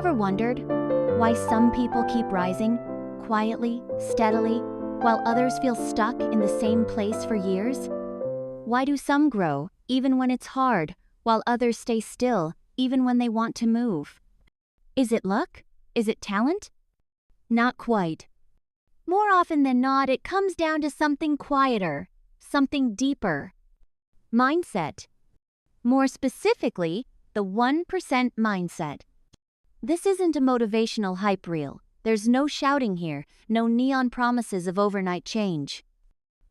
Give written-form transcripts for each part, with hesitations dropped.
ever wondered why some people keep rising, quietly, steadily, while others feel stuck in the same place for years? Why do some grow, even when it's hard, while others stay still, even when they want to move? Is it luck? Is it talent? Not quite. More often than not, it comes down to something quieter, something deeper. Mindset. More specifically, the 1% mindset. This isn't a motivational hype reel. There's no shouting here, no neon promises of overnight change.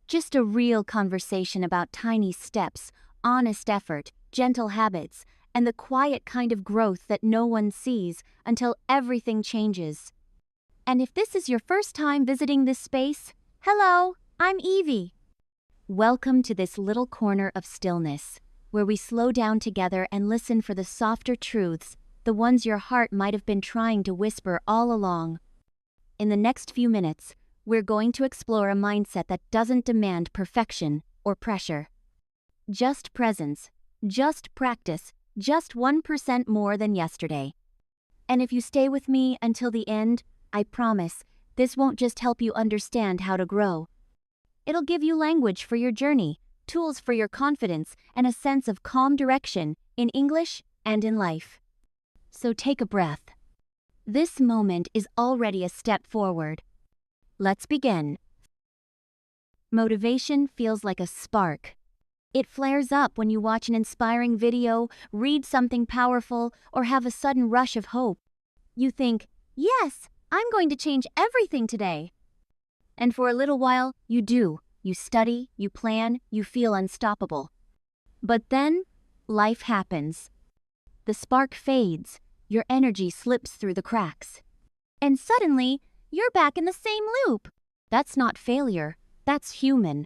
Just a real conversation about tiny steps, honest effort, gentle habits, and the quiet kind of growth that no one sees until everything changes. And if this is your first time visiting this space, hello, I'm Evie. Welcome to this little corner of stillness, where we slow down together and listen for the softer truths, the ones your heart might have been trying to whisper all along. In the next few minutes, we're going to explore a mindset that doesn't demand perfection or pressure. Just presence, just practice, just 1% more than yesterday. And if you stay with me until the end, I promise, this won't just help you understand how to grow. It'll give you language for your journey, tools for your confidence, and a sense of calm direction in English and in life. So take a breath. This moment is already a step forward. Let's begin. Motivation feels like a spark. It flares up when you watch an inspiring video, read something powerful, or have a sudden rush of hope. You think, yes, I'm going to change everything today. And for a little while, you do. You study, you plan, you feel unstoppable. But then, life happens. The spark fades, your energy slips through the cracks. And suddenly, you're back in the same loop. That's not failure, that's human.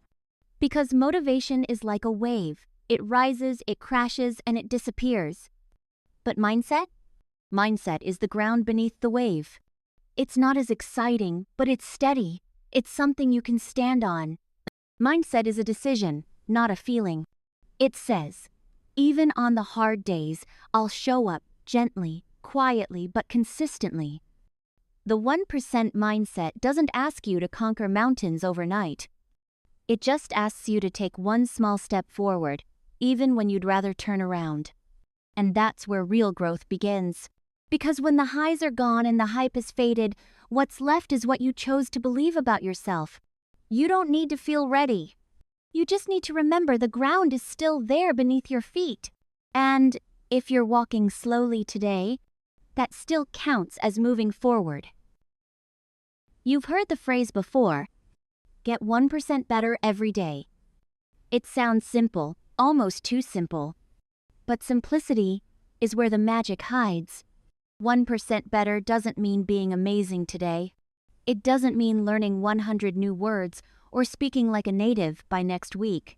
Because motivation is like a wave. It rises, it crashes, and it disappears. But mindset? Mindset is the ground beneath the wave. It's not as exciting, but it's steady. It's something you can stand on. Mindset is a decision, not a feeling. It says, even on the hard days, I'll show up gently, quietly, but consistently. The 1% mindset doesn't ask you to conquer mountains overnight. It just asks you to take one small step forward, even when you'd rather turn around. And that's where real growth begins. Because when the highs are gone and the hype is faded, what's left is what you chose to believe about yourself. You don't need to feel ready. You just need to remember the ground is still there beneath your feet. And if you're walking slowly today, that still counts as moving forward. You've heard the phrase before, get 1% better every day. It sounds simple, almost too simple. But simplicity is where the magic hides. 1% better doesn't mean being amazing today. It doesn't mean learning 100 new words or speaking like a native by next week.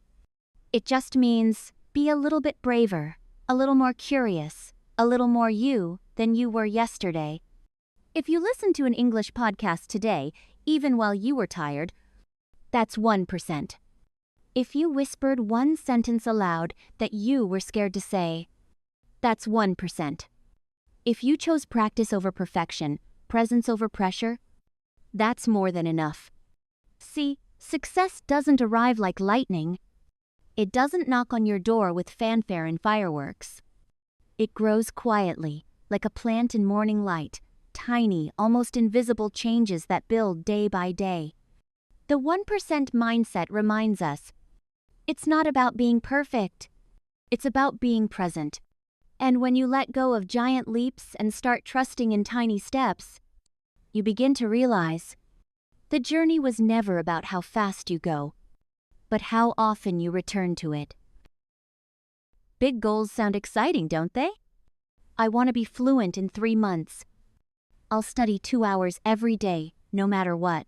It just means be a little bit braver, a little more curious, a little more you than you were yesterday. If you listened to an English podcast today, even while you were tired, that's 1%. If you whispered one sentence aloud that you were scared to say, that's 1%. If you chose practice over perfection, presence over pressure, that's more than enough. See, success doesn't arrive like lightning. It doesn't knock on your door with fanfare and fireworks. It grows quietly, like a plant in morning light, tiny, almost invisible changes that build day by day. The 1% mindset reminds us, it's not about being perfect. It's about being present. And when you let go of giant leaps and start trusting in tiny steps, you begin to realize the journey was never about how fast you go, but how often you return to it. Big goals sound exciting, don't they? I want to be fluent in 3 months. I'll study 2 hours every day, no matter what.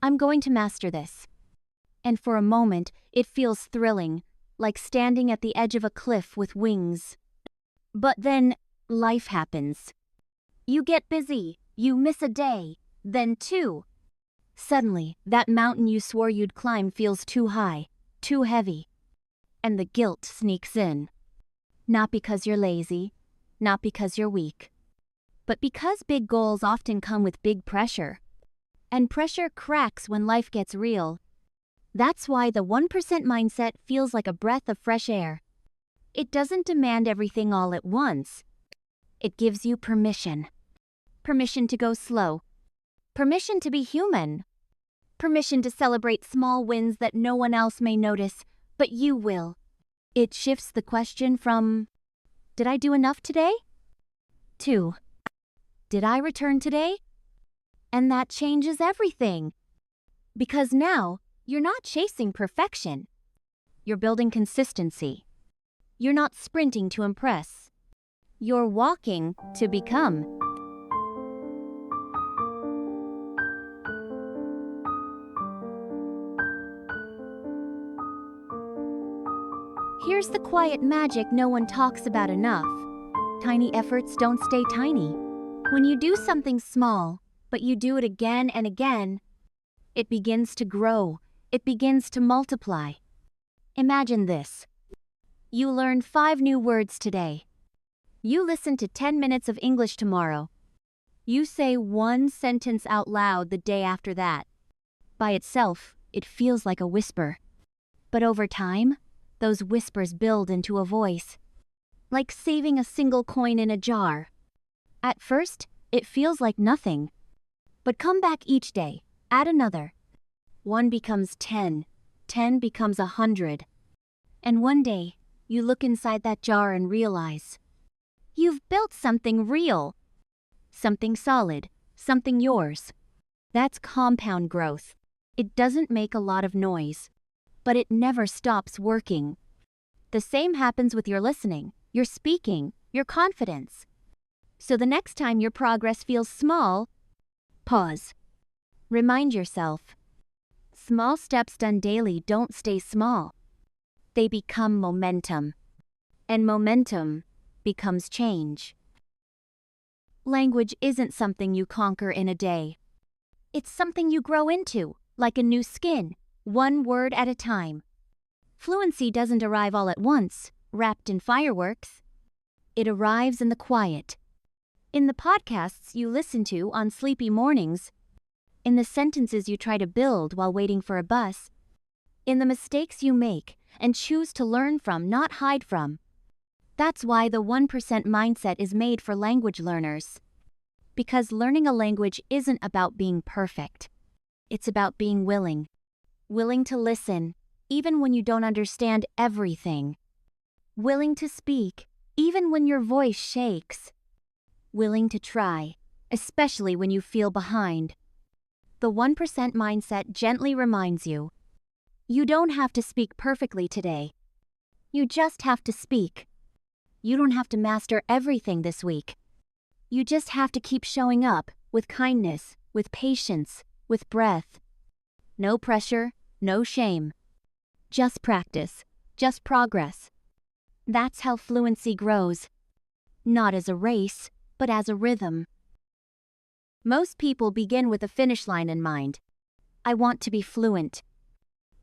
I'm going to master this. And for a moment, it feels thrilling, like standing at the edge of a cliff with wings. But then, life happens. You get busy, you miss a day, then 2. Suddenly, that mountain you swore you'd climb feels too high, too heavy. And the guilt sneaks in. Not because you're lazy, not because you're weak, But because big goals often come with big pressure, and pressure cracks when life gets real, that's why the 1% mindset feels like a breath of fresh air. It doesn't demand everything all at once. It gives you permission. Permission to go slow. Permission to be human. Permission to celebrate small wins that no one else may notice, but you will. It shifts the question from, did I do enough today? To, did I return today? And that changes everything. Because now, you're not chasing perfection. You're building consistency. You're not sprinting to impress. You're walking to become. Here's the quiet magic no one talks about enough. Tiny efforts don't stay tiny. When you do something small, but you do it again and again, it begins to grow. It begins to multiply. Imagine this. You learn 5 new words today. You listen to 10 minutes of English tomorrow. You say 1 sentence out loud the day after that. By itself, it feels like a whisper. But over time, those whispers build into a voice. Like saving a single coin in a jar. At first, it feels like nothing. But come back each day, add another. 1 becomes 10, 10 becomes 100. And one day, you look inside that jar and realize, you've built something real. Something solid, something yours. That's compound growth. It doesn't make a lot of noise, but it never stops working. The same happens with your listening, your speaking, your confidence. So the next time your progress feels small, pause. Remind yourself, small steps done daily don't stay small. They become momentum. And momentum becomes change. Language isn't something you conquer in a day. It's something you grow into, like a new skin, 1 word at a time. Fluency doesn't arrive all at once, wrapped in fireworks. It arrives in the quiet. In the podcasts you listen to on sleepy mornings, in the sentences you try to build while waiting for a bus, in the mistakes you make and choose to learn from, not hide from. That's why the 1% mindset is made for language learners. Because learning a language isn't about being perfect. It's about being willing. Willing to listen, even when you don't understand everything. Willing to speak, even when your voice shakes. Willing to try, especially when you feel behind. The 1% mindset gently reminds you, you don't have to speak perfectly today. You just have to speak. You don't have to master everything this week. You just have to keep showing up with kindness, with patience, with breath. No pressure, no shame. Just practice, just progress. That's how fluency grows. Not as a race, but as a rhythm. Most people begin with a finish line in mind. I want to be fluent.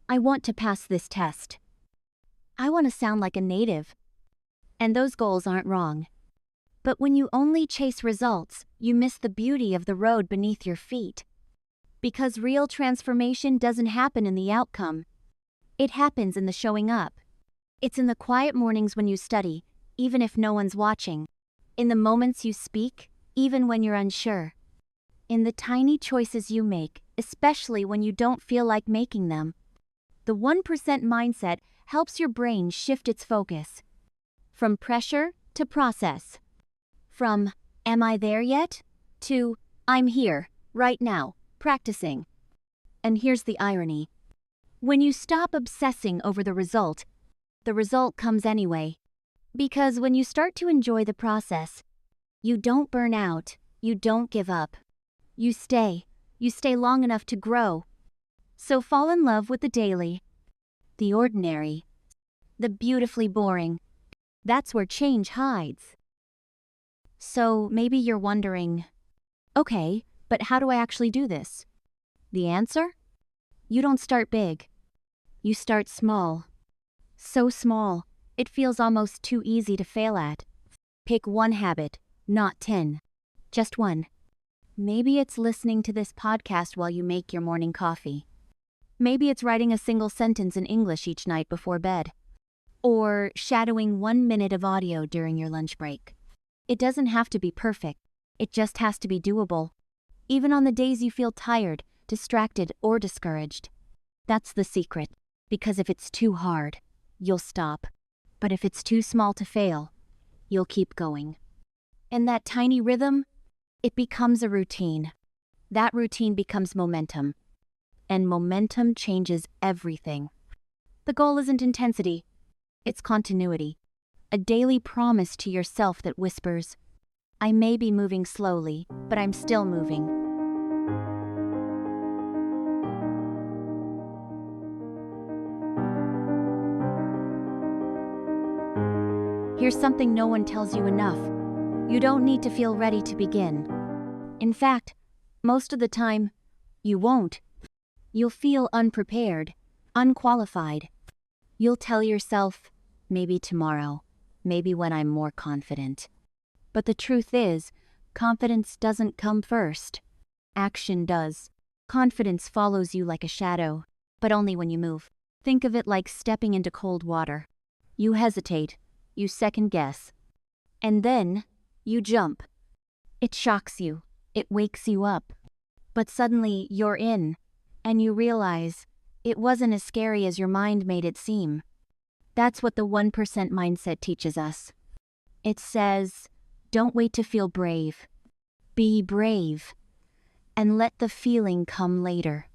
I want to pass this test. I want to sound like a native. And those goals aren't wrong. But when you only chase results, you miss the beauty of the road beneath your feet. Because real transformation doesn't happen in the outcome. It happens in the showing up. It's in the quiet mornings when you study, even if no one's watching. In the moments you speak, even when you're unsure. In the tiny choices you make, especially when you don't feel like making them. The 1% mindset helps your brain shift its focus. From pressure to process. From, am I there yet? To, I'm here, right now, practicing. And here's the irony. When you stop obsessing over the result comes anyway. Because when you start to enjoy the process, you don't burn out, you don't give up. You stay long enough to grow. So fall in love with the daily, the ordinary, the beautifully boring. That's where change hides. So maybe you're wondering, okay, but how do I actually do this? The answer? You don't start big. You start small. So small, it feels almost too easy to fail at. Pick 1 habit, not 10. Just one. Maybe it's listening to this podcast while you make your morning coffee. Maybe it's writing a single sentence in English each night before bed. Or shadowing 1 minute of audio during your lunch break. It doesn't have to be perfect. It just has to be doable. Even on the days you feel tired, distracted, or discouraged. That's the secret. Because if it's too hard, you'll stop. But if it's too small to fail, you'll keep going. And that tiny rhythm, it becomes a routine. That routine becomes momentum. And momentum changes everything. The goal isn't intensity. It's continuity. A daily promise to yourself that whispers, I may be moving slowly, but I'm still moving. Here's something no one tells you enough. You don't need to feel ready to begin. In fact, most of the time, you won't. You'll feel unprepared, unqualified. You'll tell yourself, maybe tomorrow, maybe when I'm more confident. But the truth is, confidence doesn't come first. Action does. Confidence follows you like a shadow, but only when you move. Think of it like stepping into cold water. You hesitate, you second guess, and then you jump. It shocks you, it wakes you up. But suddenly you're in, and you realize it wasn't as scary as your mind made it seem. That's what the 1% mindset teaches us. It says, don't wait to feel brave. Be brave. And let the feeling come later.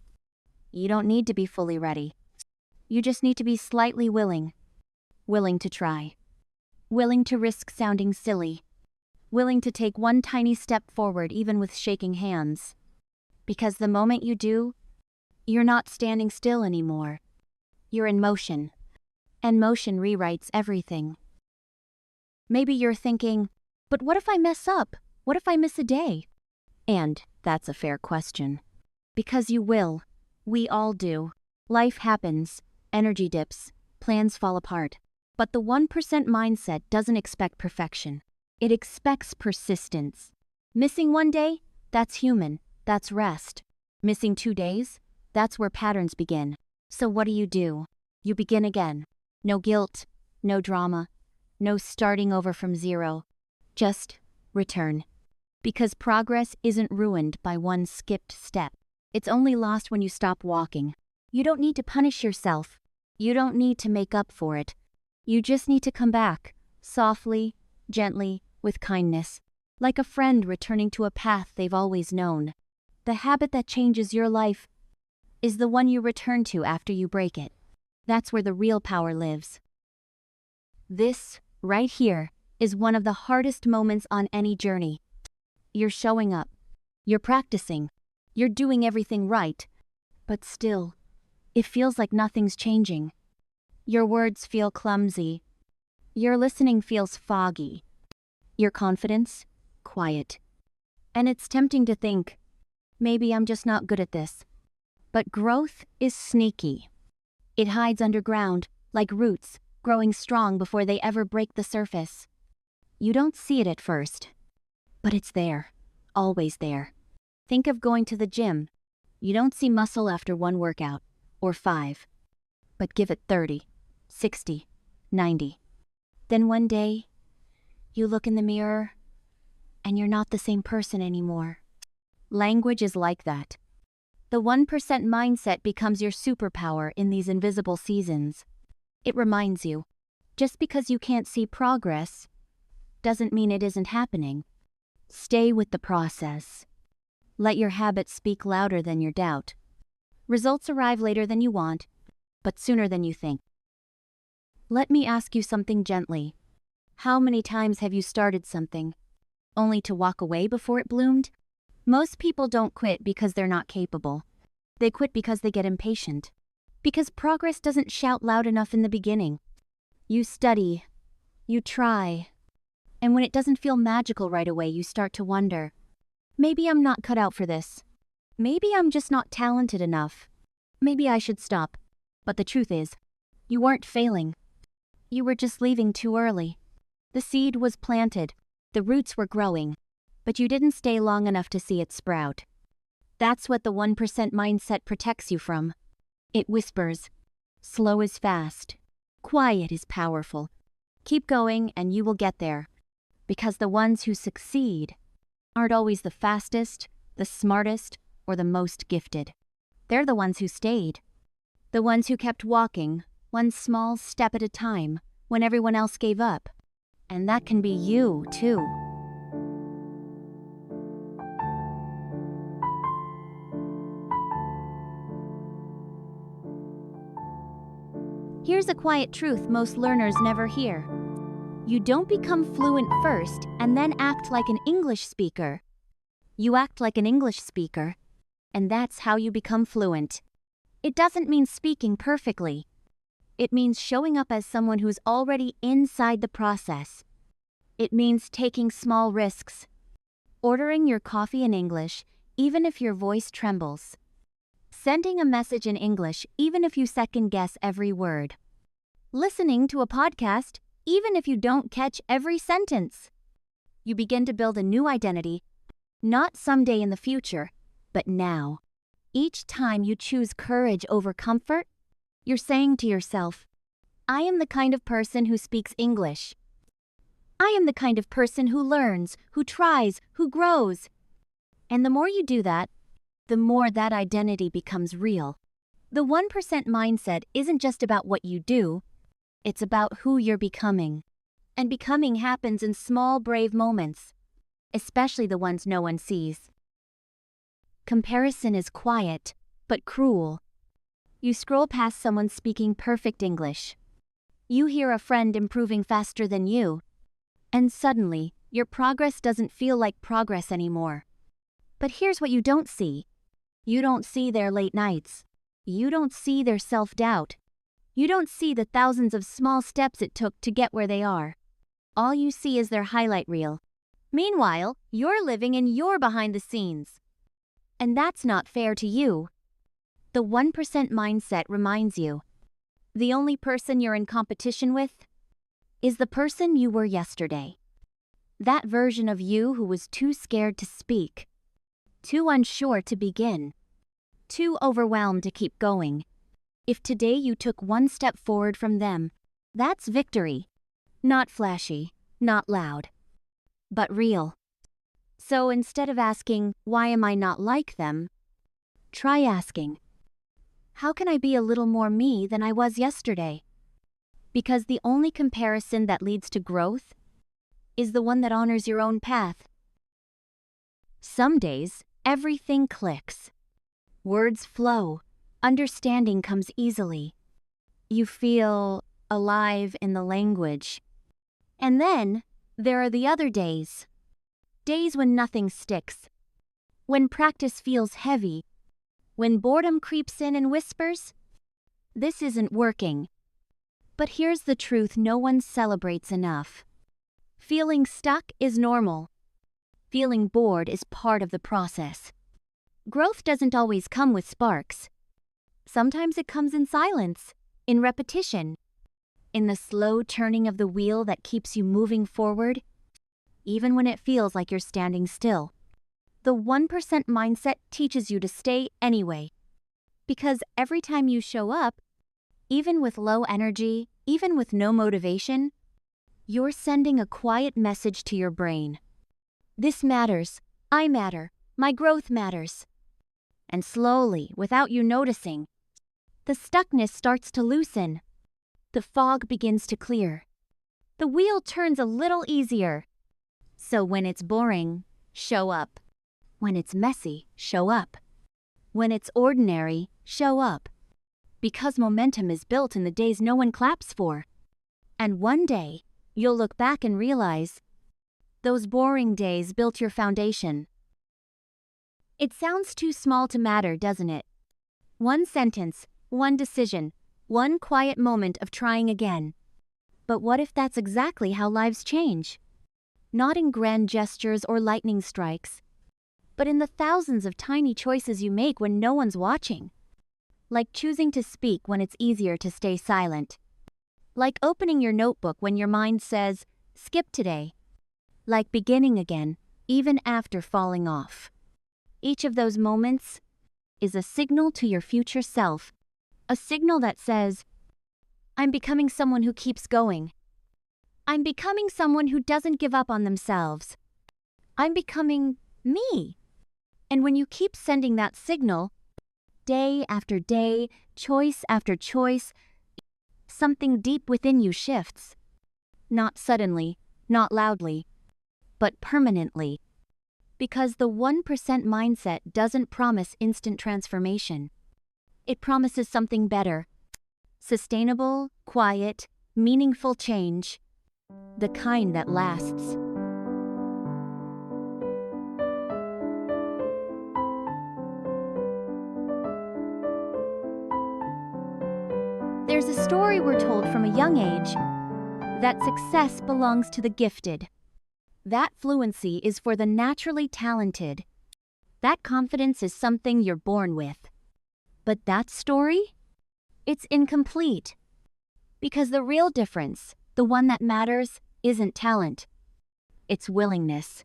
You don't need to be fully ready. You just need to be slightly willing. Willing to try. Willing to risk sounding silly. Willing to take one tiny step forward even with shaking hands. Because the moment you do, you're not standing still anymore. You're in motion. And motion rewrites everything. Maybe you're thinking, but what if I mess up? What if I miss a day? And that's a fair question. Because you will. We all do. Life happens. Energy dips. Plans fall apart. But the 1% mindset doesn't expect perfection. It expects persistence. Missing one day? That's human. That's rest. Missing 2 days? That's where patterns begin. So what do? You begin again. No guilt, no drama, no starting over from zero. Just return. Because progress isn't ruined by one skipped step. It's only lost when you stop walking. You don't need to punish yourself. You don't need to make up for it. You just need to come back, softly, gently, with kindness. Like a friend returning to a path they've always known. The habit that changes your life is the one you return to after you break it. That's where the real power lives. This, right here, is one of the hardest moments on any journey. You're showing up. You're practicing. You're doing everything right. But still, it feels like nothing's changing. Your words feel clumsy. Your listening feels foggy. Your confidence, quiet. And it's tempting to think, maybe I'm just not good at this. But growth is sneaky. It hides underground, like roots, growing strong before they ever break the surface. You don't see it at first, but it's there, always there. Think of going to the gym. You don't see muscle after one workout, or 5. But give it 30, 60, 90. Then one day, you look in the mirror, and you're not the same person anymore. Language is like that. The 1% mindset becomes your superpower in these invisible seasons. It reminds you, just because you can't see progress, doesn't mean it isn't happening. Stay with the process. Let your habits speak louder than your doubt. Results arrive later than you want, but sooner than you think. Let me ask you something gently. How many times have you started something, only to walk away before it bloomed? Most people don't quit because they're not capable. They quit because they get impatient. Because progress doesn't shout loud enough in the beginning. You study, you try, and when it doesn't feel magical right away, you start to wonder, maybe I'm not cut out for this. Maybe I'm just not talented enough. Maybe I should stop. But the truth is, you weren't failing. You were just leaving too early. The seed was planted, the roots were growing, but you didn't stay long enough to see it sprout. That's what the 1% mindset protects you from. It whispers, slow is fast, quiet is powerful. Keep going and you will get there. Because the ones who succeed aren't always the fastest, the smartest, or the most gifted. They're the ones who stayed. The ones who kept walking, one small step at a time, when everyone else gave up. And that can be you, too. Here's a quiet truth most learners never hear. You don't become fluent first and then act like an English speaker. You act like an English speaker, and that's how you become fluent. It doesn't mean speaking perfectly. It means showing up as someone who's already inside the process. It means taking small risks. Ordering your coffee in English, even if your voice trembles. Sending a message in English, even if you second-guess every word. Listening to a podcast, even if you don't catch every sentence. You begin to build a new identity, not someday in the future, but now. Each time you choose courage over comfort, you're saying to yourself, I am the kind of person who speaks English. I am the kind of person who learns, who tries, who grows. And the more you do that, the more that identity becomes real. The 1% mindset isn't just about what you do, it's about who you're becoming. And becoming happens in small, brave moments, especially the ones no one sees. Comparison is quiet, but cruel. You scroll past someone speaking perfect English. You hear a friend improving faster than you, and suddenly, your progress doesn't feel like progress anymore. But here's what you don't see. You don't see their late nights. You don't see their self-doubt. You don't see the thousands of small steps it took to get where they are. All you see is their highlight reel. Meanwhile, you're living in your behind the scenes. And that's not fair to you. The 1% mindset reminds you, the only person you're in competition with is the person you were yesterday. That version of you who was too scared to speak, too unsure to begin, too overwhelmed to keep going. If today you took one step forward from them, that's victory. Not flashy, not loud, but real. So instead of asking, why am I not like them? Try asking, how can I be a little more me than I was yesterday? Because the only comparison that leads to growth is the one that honors your own path. Some days, everything clicks. Words flow. Understanding comes easily. You feel alive in the language. And then, there are the other days. Days when nothing sticks. When practice feels heavy. When boredom creeps in and whispers, this isn't working. But here's the truth no one celebrates enough. Feeling stuck is normal. Feeling bored is part of the process. Growth doesn't always come with sparks. Sometimes it comes in silence, in repetition, in the slow turning of the wheel that keeps you moving forward, even when it feels like you're standing still. The 1% mindset teaches you to stay anyway. Because every time you show up, even with low energy, even with no motivation, you're sending a quiet message to your brain. This matters. I matter. My growth matters. And slowly, without you noticing, the stuckness starts to loosen. The fog begins to clear. The wheel turns a little easier. So when it's boring, show up. When it's messy, show up. When it's ordinary, show up. Because momentum is built in the days no one claps for. And one day, you'll look back and realize, those boring days built your foundation. It sounds too small to matter, doesn't it? One sentence, one decision, one quiet moment of trying again. But what if that's exactly how lives change? Not in grand gestures or lightning strikes, but in the thousands of tiny choices you make when no one's watching. Like choosing to speak when it's easier to stay silent. Like opening your notebook when your mind says, skip today. Like beginning again, even after falling off. Each of those moments is a signal to your future self, a signal that says, I'm becoming someone who keeps going. I'm becoming someone who doesn't give up on themselves. I'm becoming me. And when you keep sending that signal, day after day, choice after choice, something deep within you shifts. Not suddenly, not loudly, but permanently. Because the 1% mindset doesn't promise instant transformation. It promises something better. Sustainable, quiet, meaningful change. The kind that lasts. There's a story we're told from a young age that success belongs to the gifted. That fluency is for the naturally talented. That confidence is something you're born with. But that story? It's incomplete. Because the real difference, the one that matters, isn't talent. It's willingness.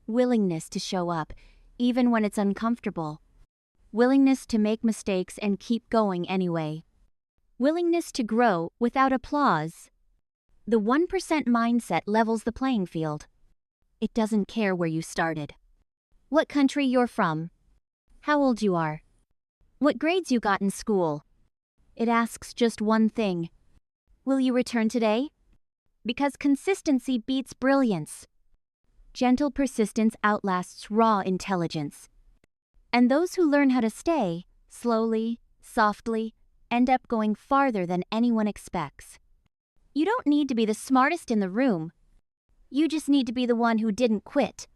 Willingness to show up, even when it's uncomfortable. Willingness to make mistakes and keep going anyway. Willingness to grow without applause. The 1% mindset levels the playing field. It doesn't care where you started, what country you're from, how old you are, what grades you got in school. It asks just one thing. Will you return today? Because consistency beats brilliance. Gentle persistence outlasts raw intelligence. And those who learn how to stay, slowly, softly, end up going farther than anyone expects. You don't need to be the smartest in the room. You just need to be the one who didn't quit.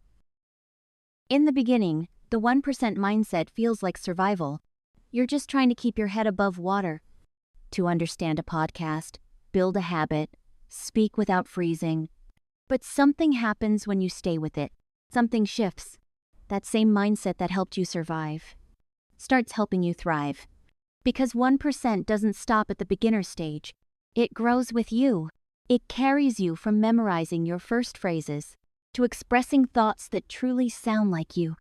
In the beginning, the 1% mindset feels like survival. You're just trying to keep your head above water. To understand a podcast, build a habit, speak without freezing. But something happens when you stay with it. Something shifts. That same mindset that helped you survive starts helping you thrive. Because 1% doesn't stop at the beginner stage. It grows with you. It carries you from memorizing your first phrases to expressing thoughts that truly sound like you.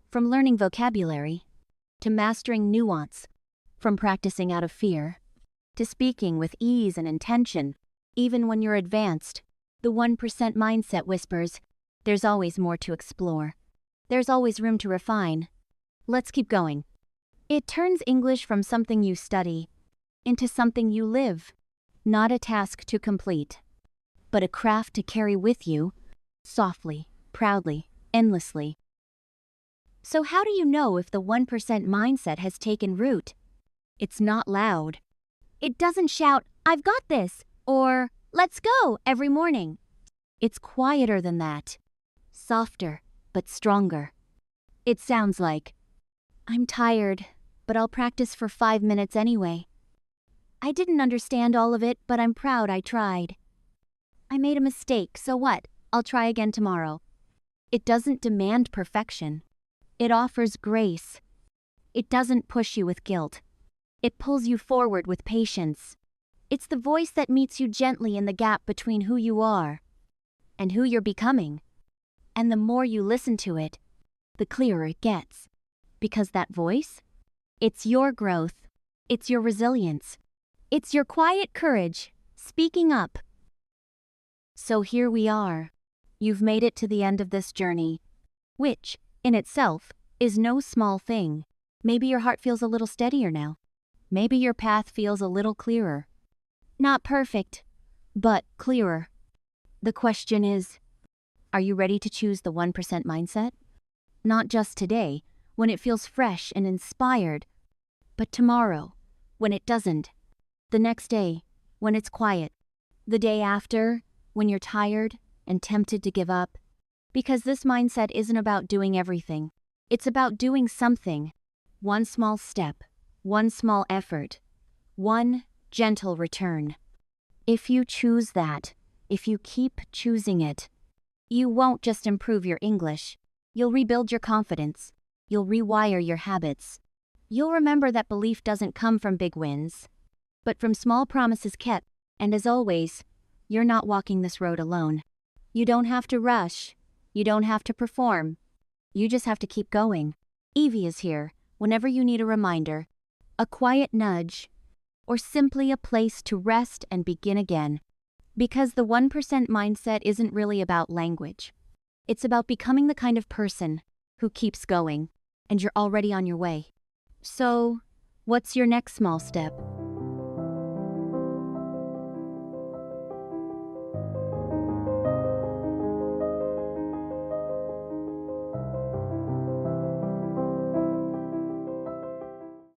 From learning vocabulary to mastering nuance. From practicing out of fear to speaking with ease and intention. Even when you're advanced, the 1% mindset whispers, there's always more to explore. There's always room to refine. Let's keep going. It turns English from something you study into something you live. Not a task to complete, but a craft to carry with you, softly, proudly, endlessly. So how do you know if the 1% mindset has taken root? It's not loud. It doesn't shout, I've got this, or let's go every morning. It's quieter than that. Softer, but stronger. It sounds like, I'm tired, but I'll practice for 5 minutes anyway. I didn't understand all of it, but I'm proud I tried. I made a mistake, so what? I'll try again tomorrow. It doesn't demand perfection. It offers grace. It doesn't push you with guilt. It pulls you forward with patience. It's the voice that meets you gently in the gap between who you are and who you're becoming. And the more you listen to it, the clearer it gets. Because that voice, it's your growth. It's your resilience. It's your quiet courage, speaking up. So here we are. You've made it to the end of this journey, which, in itself, is no small thing. Maybe your heart feels a little steadier now. Maybe your path feels a little clearer. Not perfect, but clearer. The question is, are you ready to choose the 1% mindset? Not just today, when it feels fresh and inspired, but tomorrow, when it doesn't. The next day, when it's quiet. The day after, when you're tired and tempted to give up. Because this mindset isn't about doing everything. It's about doing something. One small step, one small effort, one gentle return. If you choose that, if you keep choosing it, you won't just improve your English. You'll rebuild your confidence. You'll rewire your habits. You'll remember that belief doesn't come from big wins, but from small promises kept. And as always, you're not walking this road alone. You don't have to rush. You don't have to perform. You just have to keep going. Evie is here whenever you need a reminder, a quiet nudge, or simply a place to rest and begin again. Because the 1% mindset isn't really about language. It's about becoming the kind of person who keeps going, and you're already on your way. So, what's your next small step?